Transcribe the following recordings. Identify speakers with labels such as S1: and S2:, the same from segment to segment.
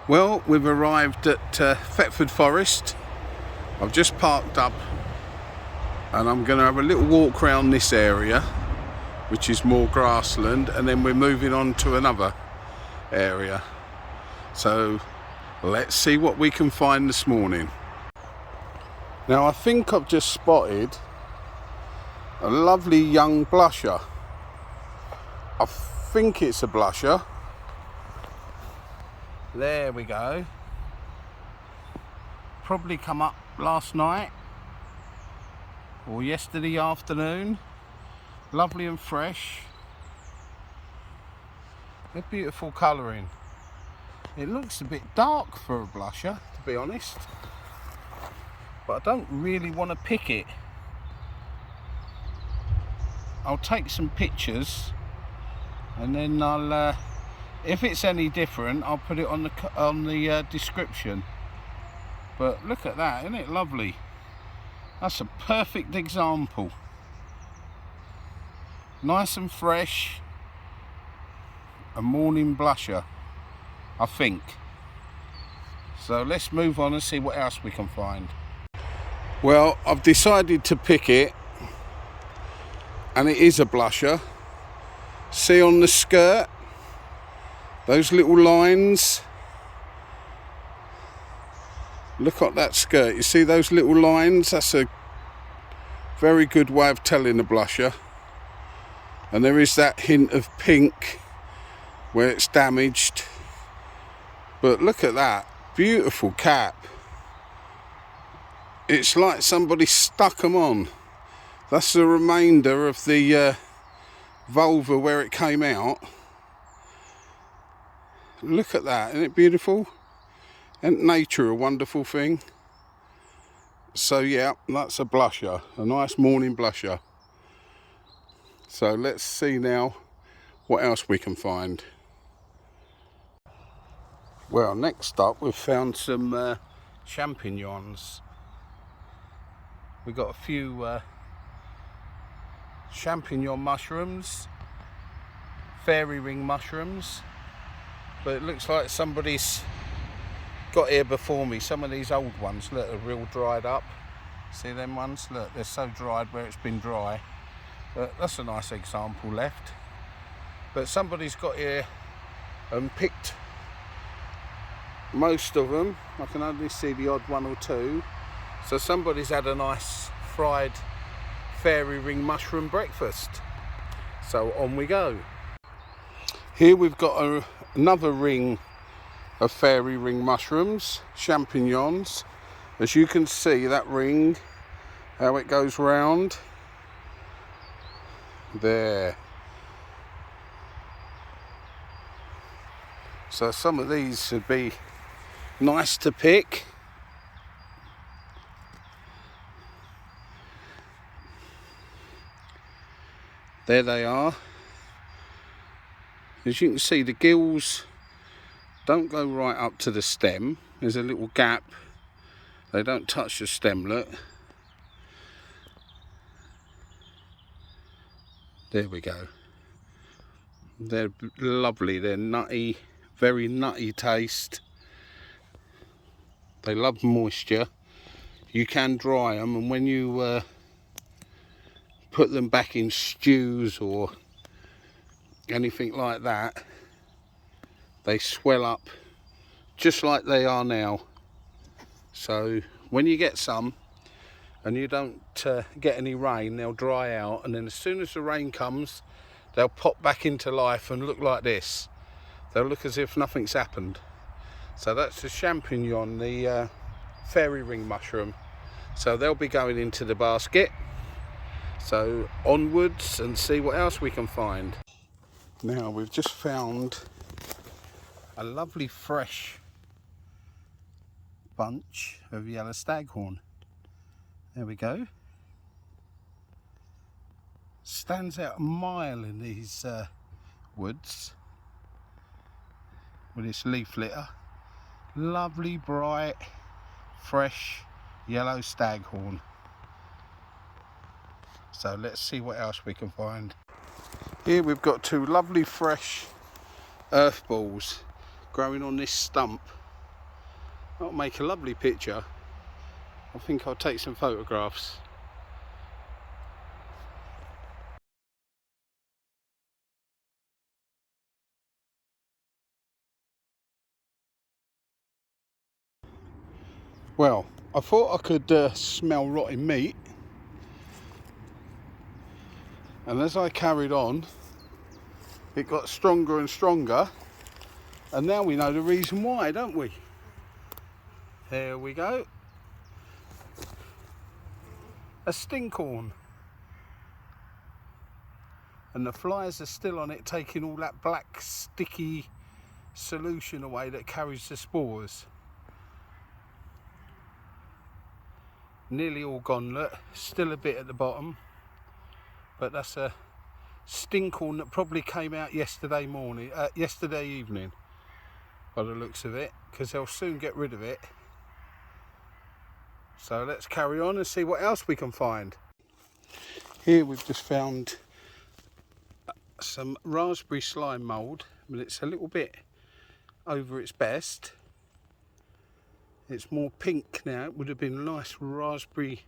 S1: Well, we've arrived at Thetford Forest. I've just parked up and I'm going to have a little walk around this area, which is more grassland, and then we're moving on to another area. So let's see what we can find this morning. Now I think I've just spotted a lovely young blusher. I think it's a blusher. There we go. Probably come up last night or yesterday afternoon. Lovely and fresh. A beautiful colouring. It looks a bit dark for a blusher, to be honest, but I don't really want to pick it. I'll take some pictures and then I'll if it's any different, I'll put it on the description. But look at that, isn't it lovely? That's a perfect example. Nice and fresh. A morning blusher, I think. So let's move on and see what else we can find. Well, I've decided to pick it, and it is a blusher. See on the skirt? Those little lines. Look at that skirt. You see those little lines? That's a very good way of telling a blusher. And there is that hint of pink where it's damaged. But look at that. Beautiful cap. It's like somebody stuck them on. That's the remainder of the vulva where it came out. Look at that, isn't it beautiful? Isn't nature a wonderful thing? So yeah, that's a blusher, a nice morning blusher. So let's see now what else we can find. Well, next up we've found some champignons. We've got a few champignon mushrooms, fairy ring mushrooms. But it looks like somebody's got here before me. Some of these old ones, look, are real dried up. See them ones? Look, they're so dried where it's been dry. But that's a nice example left. But somebody's got here and picked most of them. I can only see the odd one or two. So somebody's had a nice fried fairy ring mushroom breakfast. So on we go. Here we've got another ring of fairy ring mushrooms, champignons. As you can see, that ring, how it goes round there. So some of these would be nice to pick. There they are. As you can see, the gills don't go right up to the stem. There's a little gap. They don't touch the stem, look. There we go. They're lovely. They're nutty, very nutty taste. They love moisture. You can dry them, and when you put them back in stews or anything like that, they swell up just like they are now. So when you get some and you don't get any rain, they'll dry out, and then as soon as the rain comes, they'll pop back into life and look like this. They'll look as if nothing's happened. So that's the champignon, the fairy ring mushroom. So they'll be going into the basket. So onwards and see what else we can find. Now we've just found a lovely fresh bunch of yellow staghorn. There we go. Stands out a mile in these woods with its leaf litter. Lovely, bright, fresh yellow staghorn. So let's see what else we can find. Here we've got two lovely fresh earth balls growing on this stump. That'll make a lovely picture. I think I'll take some photographs. Well, I thought I could smell rotting meat, and as I carried on it got stronger and stronger, and now we know the reason why, don't we? There we go. A stinkhorn. And the flies are still on it, taking all that black sticky solution away that carries the spores. Nearly all gone, look, still a bit at the bottom, but that's a stinkhorn that probably came out yesterday evening by the looks of it, because they'll soon get rid of it. So let's carry on and see what else we can find. Here we've just found some raspberry slime mould, but it's a little bit over its best. It's more pink now. It would have been a nice raspberry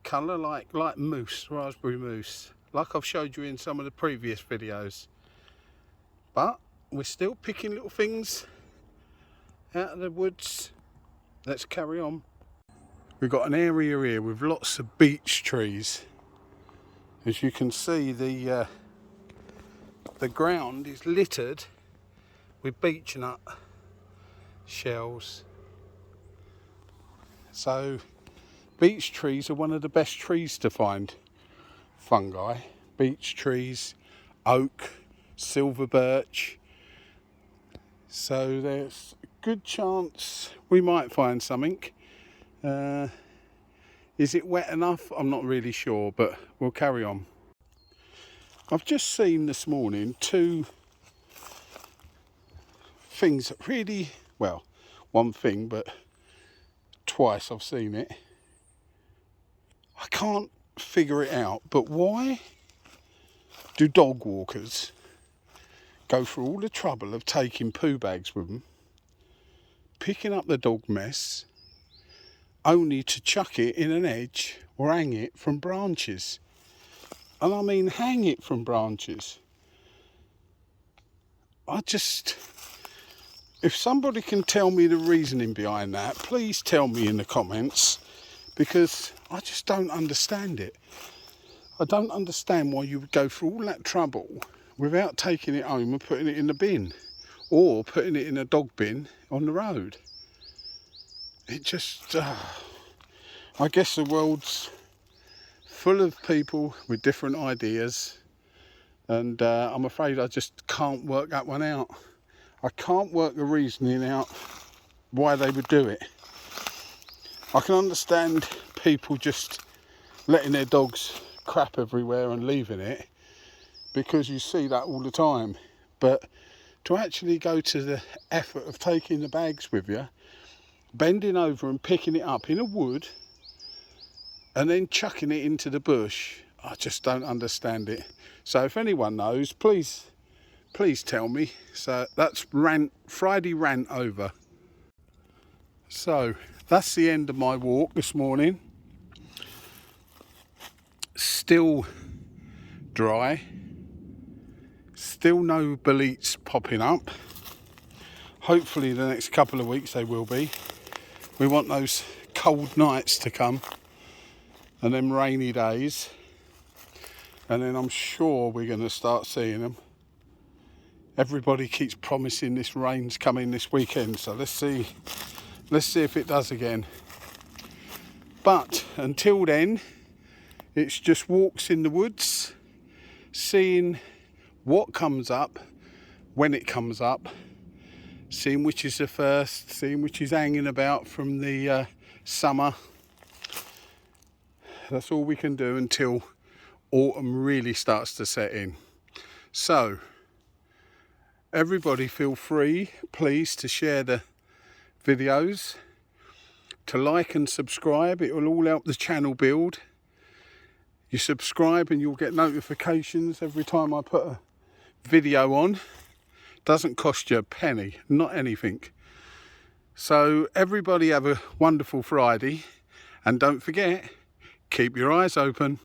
S1: colour, like mousse, raspberry mousse, like I've showed you in some of the previous videos. But we're still picking little things out of the woods. Let's carry on. We've got an area here with lots of beech trees. As you can see, the ground is littered with beech nut shells. So beech trees are one of the best trees to find fungi. Beech trees, oak, silver birch. So there's a good chance we might find something. Is it wet enough? I'm not really sure, but we'll carry on. I've just seen this morning two things that really, well, one thing, but twice I've seen it. I can't figure it out, but why do dog walkers go through all the trouble of taking poo bags with them, picking up the dog mess, only to chuck it in an edge or hang it from branches? And I mean hang it from branches. If somebody can tell me the reasoning behind that, please tell me in the comments, because I just don't understand it. I don't understand why you would go through all that trouble without taking it home and putting it in the bin, or putting it in a dog bin on the road. It just, I guess the world's full of people with different ideas, and I'm afraid I just can't work that one out. I can't work the reasoning out why they would do it. I can understand people just letting their dogs crap everywhere and leaving it, because you see that all the time. But to actually go to the effort of taking the bags with you, bending over and picking it up in a wood, and then chucking it into the bush, I just don't understand it. So if anyone knows, please tell me. So that's Friday rant over. So that's the end of my walk this morning. Still dry, still no boletes popping up. Hopefully the next couple of weeks they will be. We want those cold nights to come and then rainy days, and then I'm sure we're going to start seeing them. Everybody keeps promising this rain's coming this weekend, so let's see if it does again. But until then, it's just walks in the woods, seeing what comes up, when it comes up, seeing which is the first, seeing which is hanging about from the summer. That's all we can do until autumn really starts to set in. So everybody feel free, please, to share the videos, to like and subscribe. It will all help the channel build. You subscribe and you'll get notifications every time I put a video on. Doesn't cost you a penny, not anything. So everybody have a wonderful Friday, and don't forget, keep your eyes open.